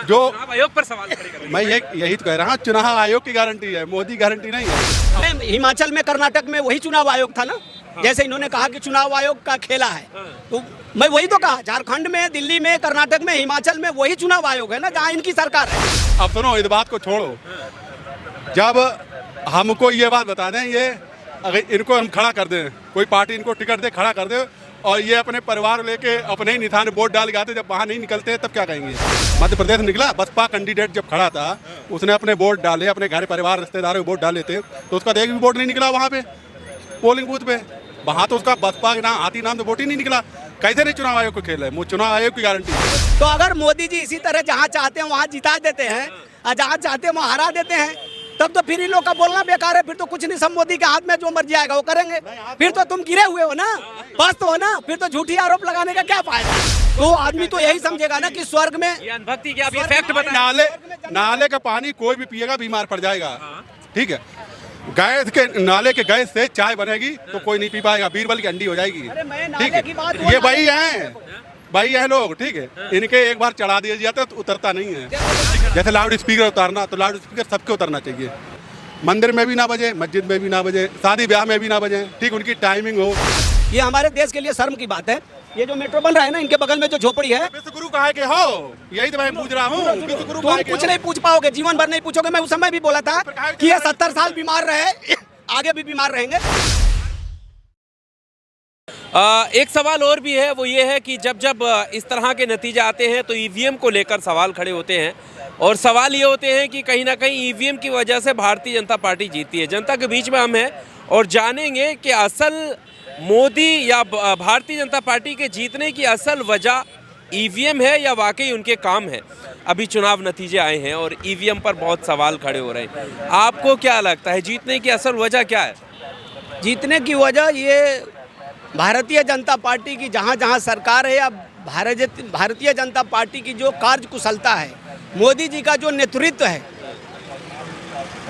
जो चुनाव आयोग पर सवाल खड़े कर रहे हैं। मैं यही तो कह रहा हूँ, चुनाव आयोग की गारंटी है, मोदी गारंटी नहीं है। हिमाचल में कर्नाटक में वही चुनाव आयोग था ना, जैसे इन्होंने कहा कि चुनाव आयोग का खेला है, तो मैं वही तो कहा, झारखंड में, दिल्ली में, कर्नाटक में, हिमाचल में वही चुनाव आयोग है ना जहाँ इनकी सरकार है। अब सुनो, इस बात को छोड़ो, जब हमको ये बात बता दें, ये अगर इनको हम खड़ा कर दें, कोई पार्टी इनको टिकट दे, खड़ा कर दे, और ये अपने परिवार लेके अपने ही निशान वोट डाल के आते, जब वहाँ नहीं निकलते तब क्या कहेंगे। मध्य प्रदेश निकला, बसपा कैंडिडेट जब खड़ा था, उसने अपने वोट डाले, अपने घर परिवार रिश्तेदारों के वोट डाले थे, तो उसका एक भी वोट नहीं निकला वहाँ पे पोलिंग बूथ पे। वहाँ तो उसका बसपा के नाम, हाथी नाम तो वोट ही नहीं निकला। कैसे नहीं चुनाव आयोग को खेल है, चुनाव आयोग की गारंटी है। तो अगर मोदी जी इसी तरह जहाँ चाहते हैं वहाँ जिता देते हैं और जहाँ चाहते हैं वहाँ हरा देते हैं, तब तो फिर इन लोग का बोलना बेकार है। फिर तो कुछ नहीं, सब मोदी के हाथ में, जो मर्जी आएगा वो करेंगे। फिर तो तुम गिरे हुए हो ना, बस तो हो ना, फिर तो झूठी आरोप लगाने का क्या फायदा। तो आदमी तो यही समझेगा ना कि स्वर्ग में ये अनुभक्ति के आप ये फैक्ट बताएं। नाले का पानी कोई भी पिएगा बीमार पड़ जाएगा, ठीक है। गैस के नाले के गैस से चाय बनेगी तो कोई नहीं पी पाएगा, बीरबल की अंडी हो जाएगी, ठीक है। ये वही है लोग, ठीक है। इनके एक बार चढ़ा दिया जाता है तो उतरता नहीं है। जैसे लाउड स्पीकर उतारना, तो लाउड स्पीकर सबके उतरना चाहिए। मंदिर में भी ना बजे, मस्जिद में भी ना बजे, शादी ब्याह में भी ना बजे, ठीक, उनकी टाइमिंग हो। ये हमारे देश के लिए शर्म की बात है। ये जो मेट्रो बन रहा है ना, इनके बगल में जो झोपड़ी है, विश्व गुरु कहा के हो, यही तो मैं पूछ रहा हूँ। विश्व गुरु तुम कुछ नहीं पूछ पाओगे, जीवन भर नहीं पूछोगे। मैं उस समय भी बोला था कि ये 70 साल बीमार रहे, आगे भी बीमार रहेंगे। एक सवाल और भी है, वो ये है कि जब जब इस तरह के नतीजे आते हैं तो ईवीएम को लेकर सवाल खड़े होते हैं, और सवाल ये होते हैं कि कहीं ना कहीं ईवीएम की वजह से भारतीय जनता पार्टी जीती है। जनता के बीच में हम हैं और जानेंगे कि असल मोदी या भारतीय जनता पार्टी के जीतने की असल वजह ईवीएम है या वाकई उनके काम है। अभी चुनाव नतीजे आए हैं और ईवीएम पर बहुत सवाल खड़े हो रहे हैं। आपको क्या लगता है, जीतने की असल वजह क्या है? जीतने की वजह ये भारतीय जनता पार्टी की जहाँ जहाँ सरकार है, या भारतीय जनता पार्टी की जो कार्यकुशलता है, मोदी जी का जो नेतृत्व है,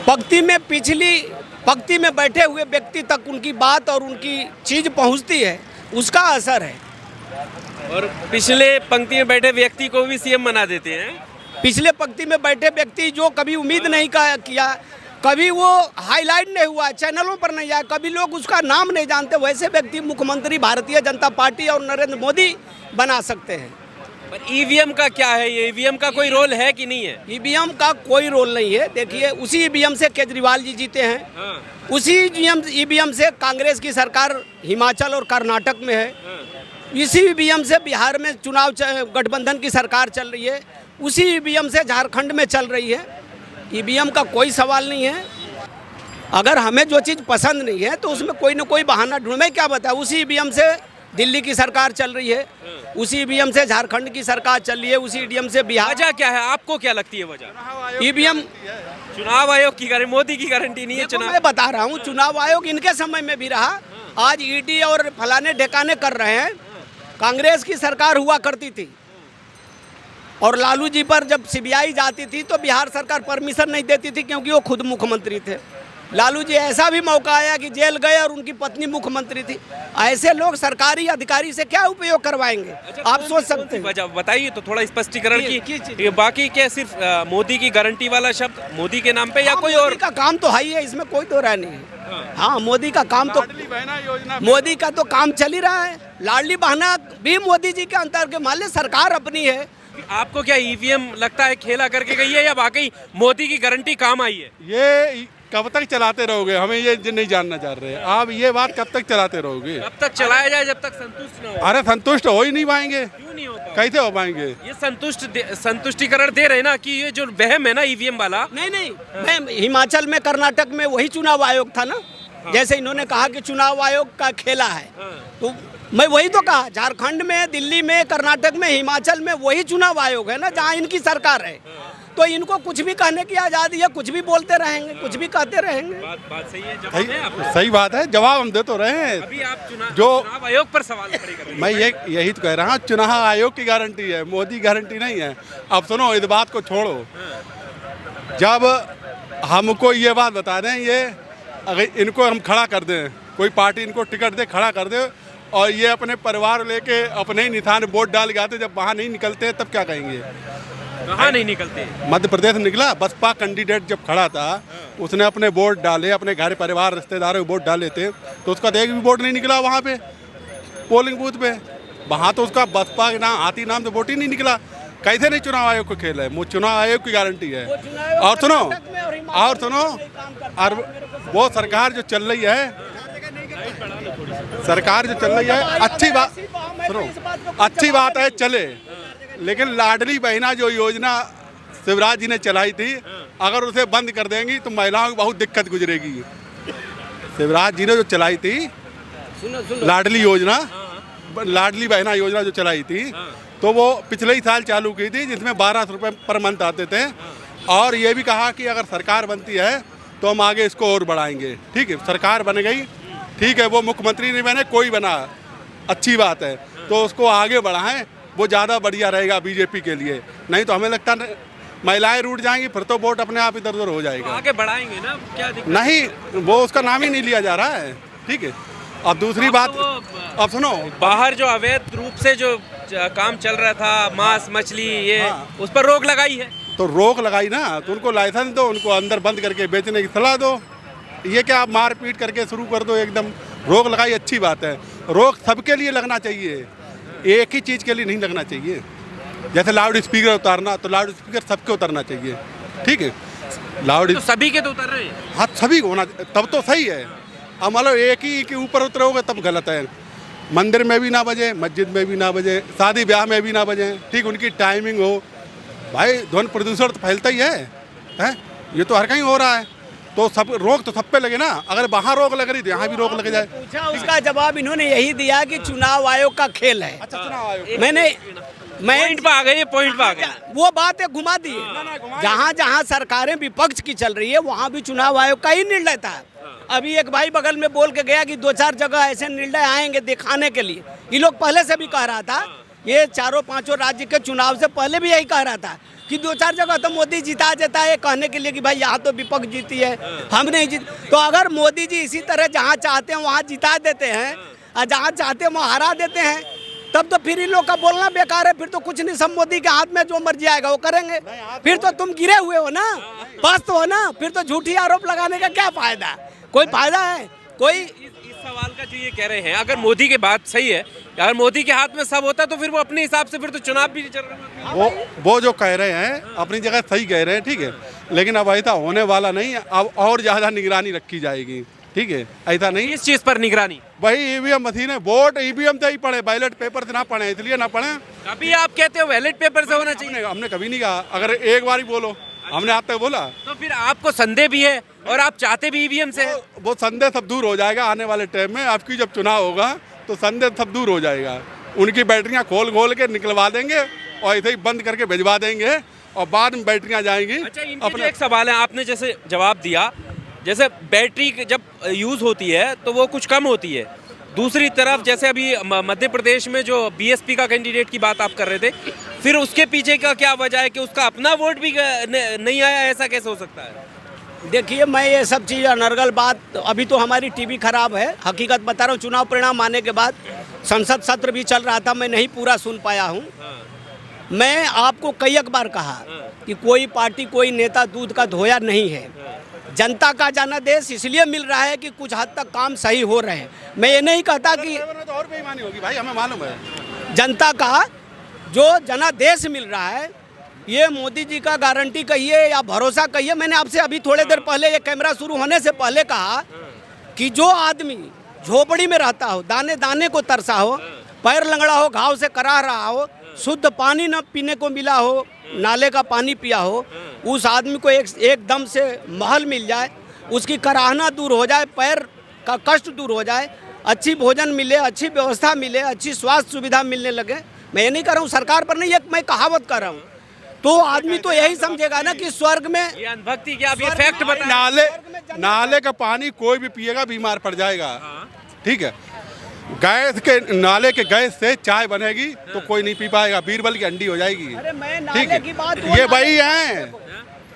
पंक्ति में बैठे हुए व्यक्ति तक उनकी बात और उनकी चीज़ पहुंचती है, उसका असर है। और पिछले पंक्ति में बैठे व्यक्ति को भी सीएम बना देते हैं। पिछले पंक्ति में बैठे व्यक्ति जो कभी उम्मीद नहीं किया, कभी वो हाईलाइट नहीं हुआ, चैनलों पर नहीं आया, कभी लोग उसका नाम नहीं जानते, वैसे व्यक्ति मुख्यमंत्री भारतीय जनता पार्टी और नरेंद्र मोदी बना सकते हैं। पर ईवीएम का क्या है, ये ईवीएम का कोई रोल है कि नहीं है? ईवीएम का कोई रोल नहीं है। देखिए, उसी ईवीएम से केजरीवाल जी जीते हैं, उसी ईवीएम से कांग्रेस की सरकार हिमाचल और कर्नाटक में है, इसी ईवीएम से बिहार में चुनाव गठबंधन की सरकार चल रही है, उसी ईवीएम से झारखंड में चल रही है। ईवीएम का कोई सवाल नहीं है। अगर हमें जो चीज़ पसंद नहीं है तो उसमें कोई ना कोई बहाना ढूंढ। मैं क्या बताऊँ, उसी ईवीएम से दिल्ली की सरकार चल रही है, उसी ईवीएम से झारखंड की सरकार चल रही है, उसी ईवीएम से बिहार। वजह क्या है, आपको क्या लगती है वजह? ईवीएम चुनाव आयोग की गारंटी, मोदी की गारंटी नहीं है। चुनाव मैं बता रहा हूँ, चुनाव आयोग इनके समय में भी रहा, आज ईडी और फलाने ढेकाने कर रहे हैं। कांग्रेस की सरकार हुआ करती थी और लालू जी पर जब सीबीआई जाती थी तो बिहार सरकार परमिशन नहीं देती थी, क्योंकि वो खुद मुख्यमंत्री थे। लालू जी ऐसा भी मौका आया कि जेल गए और उनकी पत्नी मुख्यमंत्री थी। ऐसे लोग सरकारी अधिकारी से क्या उपयोग करवाएंगे? आप सोच सकते हैं। वजह बताइए तो थोड़ा स्पष्टीकरण की बाकी क्या सिर्फ मोदी की गारंटी वाला शब्द मोदी के नाम पे या कोई और? का काम तो है ही है, इसमें कोई दो राय नहीं है। हाँ, मोदी का काम तो, मोदी का तो काम चल ही रहा है। लाडली बहना भी मोदी जी के अंतर्गत, मान ली सरकार अपनी है। आपको क्या ईवीएम लगता है खेला करके गई है या वाकई मोदी की गारंटी काम आई है? ये कब तक चलाते रहोगे, हमें ये नहीं जानना चाह रहे हैं आप। ये बात कब तक चलाते रहोगे? कब तक चलाया जाए जब तक संतुष्ट ना हो। अरे संतुष्ट हो ही नहीं पाएंगे। क्यों नहीं होता? कैसे हो पाएंगे? ये संतुष्टिकरण दे रहे ना कि ये जो वहम है ना ईवीएम वाला। नहीं, मैं हिमाचल में, कर्नाटक में वही चुनाव आयोग था ना, जैसे इन्होंने कहा कि चुनाव आयोग का खेला है, तो मैं वही तो कहा, झारखंड में, दिल्ली में, कर्नाटक में, हिमाचल में वही चुनाव आयोग है ना जहाँ इनकी सरकार है। तो इनको कुछ भी कहने की आज़ादी है, कुछ भी बोलते रहेंगे, कुछ भी कहते रहेंगे। बात सही है, जवाब है आपको? सही बात है, जवाब हम दे तो रहे हैं। अभी आप चुनाव आयोग पर सवाल खड़े कर रहे हैं। मैं यही तो कह रहा हूँ, चुनाव आयोग की गारंटी है, मोदी गारंटी नहीं है। अब सुनो, इस बात को छोड़ो, जब हमको ये बात बता दें, ये अगर इनको हम खड़ा कर दें, कोई पार्टी इनको टिकट दे, खड़ा कर दे, और ये अपने परिवार लेके अपने ही निशान वोट डाल के आते, जब वहाँ नहीं निकलते तब क्या कहेंगे। कहाँ नहीं निकलते? मध्य प्रदेश निकला, बसपा कैंडिडेट जब खड़ा था उसने अपने वोट डाले, अपने घर परिवार रिश्तेदारों के वोट डाले थे, तो उसका एक भी वोट नहीं निकला वहाँ पे पोलिंग बूथ पे। वहाँ तो उसका बसपा के नाम हाथी नाम से वोट ही नहीं निकला। कैसे नहीं चुनाव आयोग को खेल है, वो चुनाव आयोग की गारंटी है। और सुनो और वो सरकार जो चल रही है, अच्छी बात, सुनो अच्छी बात है चले, लेकिन लाडली बहना जो योजना शिवराज जी ने चलाई थी, अगर उसे बंद कर देंगी तो महिलाओं की बहुत दिक्कत गुजरेगी। शिवराज जी ने जो चलाई थी लाडली योजना, लाडली बहना योजना जो चलाई थी, तो वो पिछले ही साल चालू की थी, जिसमें 1200 रुपये पर मंथ आते थे। और ये भी कहा कि अगर सरकार बनती है तो हम आगे इसको और बढ़ाएंगे। ठीक है, सरकार बन गई, ठीक है, वो मुख्यमंत्री नहीं बने, कोई बना, अच्छी बात है, तो उसको आगे बढ़ाएं, वो ज़्यादा बढ़िया रहेगा बीजेपी के लिए। नहीं तो हमें लगता है महिलाएं रूठ जाएंगी, फिर तो वोट अपने आप इधर उधर हो जाएगा। आगे बढ़ाएंगे ना, क्या दिक्कत? नहीं, वो उसका नाम ही नहीं लिया जा रहा है। ठीक है, अब दूसरी बात, अब सुनो, बाहर जो अवैध रूप से जो काम चल रहा था, मांस मछली, ये उस पर रोक लगाई है। तो रोक लगाई ना, तो उनको लाइसेंस दो, उनको अंदर बंद करके बेचने की सलाह दो। ये क्या आप मारपीट करके शुरू कर दो, एकदम रोक लगाई अच्छी बात है। रोक सबके लिए लगना चाहिए, एक ही चीज़ के लिए नहीं लगना चाहिए। जैसे लाउड स्पीकर उतारना, तो लाउड स्पीकर सबके उतरना चाहिए। ठीक है, लाउड तो सभी के तो उतर रहे हैं। हाँ, सभी होना, तब तो सही है। अब मतलब एक ही के ऊपर उतरोगे तब गलत है। मंदिर में भी ना बजे, मस्जिद में भी ना बजे, शादी ब्याह में भी ना बजे। ठीक, उनकी टाइमिंग हो। भाई ध्वनि प्रदूषण तो फैलता ही है? ये तो हर कहीं हो रहा है, तो सब रोक तो सब पे लगे ना। अगर वहाँ रोक लग रही तो यहाँ भी रोक लग जाए। पूछा, उसका जवाब इन्होंने यही दिया कि चुनाव आयोग का खेल है। अच्छा, चुनाव आयोग, मैं पॉइंट पे आ गए, पॉइंट पे आ गए। वो बात है घुमा दी। जहाँ जहाँ सरकारें विपक्ष की चल रही है वहाँ भी चुनाव आयोग का ही निर्णय था। अभी एक भाई बगल में बोल के गया कि 2-4 जगह ऐसे निर्णय आएंगे दिखाने के लिए। ये लोग पहले से भी कह रहा था, ये 4-5 राज्य के चुनाव से पहले भी यही कह रहा था कि 2-4 जगह तो मोदी जिता देता है, कहने के लिए कि भाई यहाँ तो विपक्ष जीती है, हम नहीं जीत। तो अगर मोदी जी इसी तरह जहाँ चाहते हैं वहाँ जिता देते हैं और जहाँ चाहते हैं वहाँ हरा देते हैं, तब तो फिर इन लोग का बोलना बेकार है। फिर तो कुछ नहीं, सब मोदी के हाथ में जो मर्जी आएगा वो करेंगे। फिर तो तुम गिरे हुए हो ना, पस्त हो ना, फिर तो झूठी आरोप लगाने का क्या फायदा? कोई फायदा है कोई? इस सवाल का जो ये कह रहे हैं, अगर मोदी की बात सही है, अगर मोदी के हाथ में सब होता तो फिर वो अपने हिसाब से फिर तो चुनाव भी नहीं चल रहा। वो जो कह रहे हैं अपनी जगह सही कह रहे हैं, ठीक है, लेकिन अब ऐसा होने वाला नहीं है। अब और ज़्यादा निगरानी रखी जाएगी। ठीक है, ऐसा नहीं। इस चीज़ पर निगरानी? वही ईवीएम मशीन है, वोट ईवीएम से ही पढ़े, बैलेट पेपर से ना पढ़े, इसलिए ना पढ़े। कभी आप कहते हो बैलेट पेपर से होना चाहिए? हमने कभी नहीं कहा, अगर एक बार ही बोलो, हमने आज तक बोला। तो फिर आपको संदेह भी है और आप चाहते भी ईवीएम से? वो संदेह सब दूर हो जाएगा आने वाले टाइम में। आपकी जब चुनाव होगा तो संदेह सब दूर हो जाएगा। उनकी बैटरियां खोल के निकलवा देंगे और ऐसे ही बंद करके भिजवा देंगे और बाद में बैटरियां जाएंगी। अच्छा, इनके जो एक सवाल है, आपने जैसे जवाब दिया, जैसे बैटरी जब यूज़ होती है तो वो कुछ कम होती है। दूसरी तरफ जैसे अभी मध्य प्रदेश में जो बीएसपी का कैंडिडेट की बात आप कर रहे थे, फिर उसके पीछे का क्या वजह है कि उसका अपना वोट भी नहीं आया? ऐसा कैसे हो सकता है? देखिए, मैं ये सब चीज़ अनर्गल बात, अभी तो हमारी टीवी खराब है, हकीकत बता रहा हूँ। चुनाव परिणाम आने के बाद संसद सत्र भी चल रहा था, मैं नहीं पूरा सुन पाया हूँ। मैं आपको कई एक बार कहा कि कोई पार्टी, कोई नेता दूध का धोया नहीं है। जनता का जनादेश इसलिए मिल रहा है कि कुछ हद तक काम सही हो रहे हैं। मैं ये नहीं कहता कि तो और बेईमानी होगी भाई, हमें मालूम है। जनता का जो जनादेश मिल रहा है, ये मोदी जी का गारंटी कहिए या भरोसा कहिए। मैंने आपसे अभी थोड़े देर पहले, ये कैमरा शुरू होने से पहले कहा कि जो आदमी झोपड़ी में रहता हो, दाने दाने को तरसा हो, पैर लंगड़ा हो, घाव से कराह रहा हो, शुद्ध पानी न पीने को मिला हो, नाले का पानी पिया हो, उस आदमी को एकदम से महल मिल जाए, उसकी कराहना दूर हो जाए, पैर का कष्ट दूर हो जाए, अच्छी भोजन मिले, अच्छी व्यवस्था मिले, अच्छी स्वास्थ्य सुविधा मिलने लगे। मैं ये नहीं कर रहा हूँ सरकार पर नहीं, एक मैं कहावत कर रहा हूँ। तो आदमी तो यही समझेगा ना कि स्वर्ग में ये अनुभक्ति क्या? अब ये फैक्ट बता। नाले का पानी कोई भी पिएगा बीमार पड़ जाएगा। ठीक है, गैस के नाले के गैस से चाय बनेगी तो कोई नहीं पी पाएगा, बीरबल की अंडी हो जाएगी। अरे मैं ठीक नाले है, की बात, ये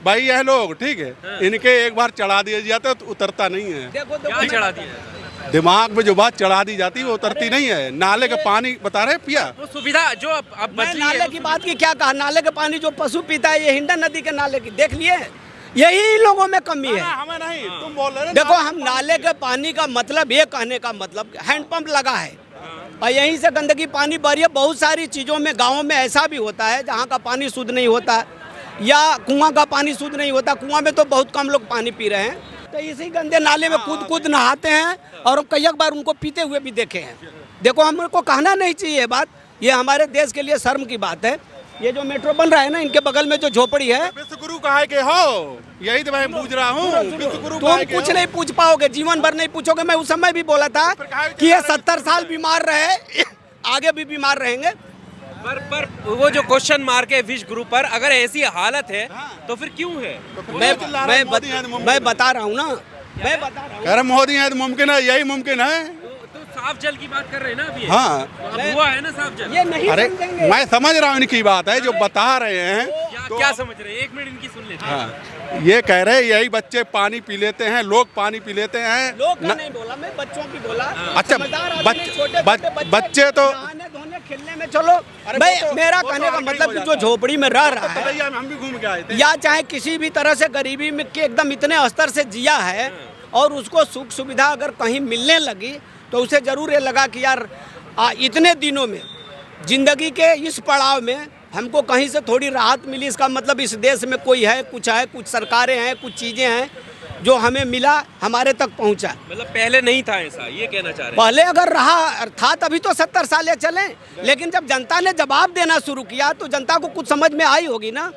भाई हैं लोग। ठीक है, इनके एक बार चढ़ा दिया जाता है तो उतरता नहीं है। देखो क्या चढ़ा दिया? दिमाग में जो बात चढ़ा दी जाती है वो उतरती नहीं है। नाले का पानी बता रहे पिया, वो सुविधा जो अब मैं बदली नाले है की बात की क्या कहा, नाले का पानी जो पशु पीता है, ये हिंडन नदी के नाले की देख लिए, यही लोगों में कमी है। हमें नहीं, तुम बोल रहे देखो हम नाले के पानी का मतलब, ये कहने का मतलब हैंडपंप लगा है और यहीं से गंदगी पानी बह रही है। बहुत सारी चीज़ों में गाँव में ऐसा भी होता है जहाँ का पानी शुद्ध नहीं होता या कुआं का पानी शुद्ध नहीं होता। कुआं में तो बहुत कम लोग पानी पी रहे हैं, तो इसी गंदे नाले में कूद कूद नहाते हैं और हम कई बार उनको पीते हुए भी देखे हैं। देखो हमको कहना नहीं चाहिए ये बात, ये हमारे देश के लिए शर्म की बात है। ये जो मेट्रो बन रहा है ना, इनके बगल में जो झोपड़ी है, विश्वगुरु कहा के हो, यही तो मैं पूछ रहा हूँ। विश्वगुरु तुम कुछ नहीं पूछ पाओगे, जीवन भर नहीं पूछोगे। मैं उस समय भी बोला था कि ये 70 साल बीमार रहे, आगे भी बीमार रहेंगे। पर वो जो क्वेश्चन मार्क है विश्व गुरु पर, अगर ऐसी हालत है तो फिर क्यों है? मैं बता रहा हूँ ना, मैं बता रहा हूँ। अरे मोदी है तो मुमकिन है, यही मुमकिन है। तो साफ जल की बात कर रहे हैं ना अभी। हाँ, तो अब हुआ है ना साफ जल। ये नहीं अरे समझेंगे। मैं समझ रहा हूँ इनकी बात है, जो बता रहे हैं। क्या समझ रहे हैं? एक मिनट इनकी सुन लेते हैं। हाँ, ये कह रहे हैं यही बच्चे पानी पी लेते हैं, लोग पानी पी लेते हैं। लोग का नहीं बोला, मैं बच्चों की बोला। अच्छा, समझदार आदमी नहीं, छोटे बच्चे तो नहाने धोने खेलने में चलो। भाई मेरा कहने का मतलब कि जो झोपड़ी में रह रहा है, हम भी घूम के आए थे। या चाहे किसी भी तरह से गरीबी में के एकदम इतने स्तर से जिया है और उसको सुख सुविधा अगर कहीं मिलने लगी तो उसे जरूर ये लगा कि यार इतने दिनों में जिंदगी के इस पड़ाव में हमको कहीं से थोड़ी राहत मिली। इसका मतलब इस देश में कोई है, कुछ सरकारें हैं, कुछ चीज़ें हैं जो हमें मिला, हमारे तक पहुंचा। मतलब पहले नहीं था ऐसा, ये कहना चाह रहे हैं। पहले अगर रहा था तभी तो 70 साल चले, लेकिन जब जनता ने जवाब देना शुरू किया तो जनता को कुछ समझ में आई होगी ना।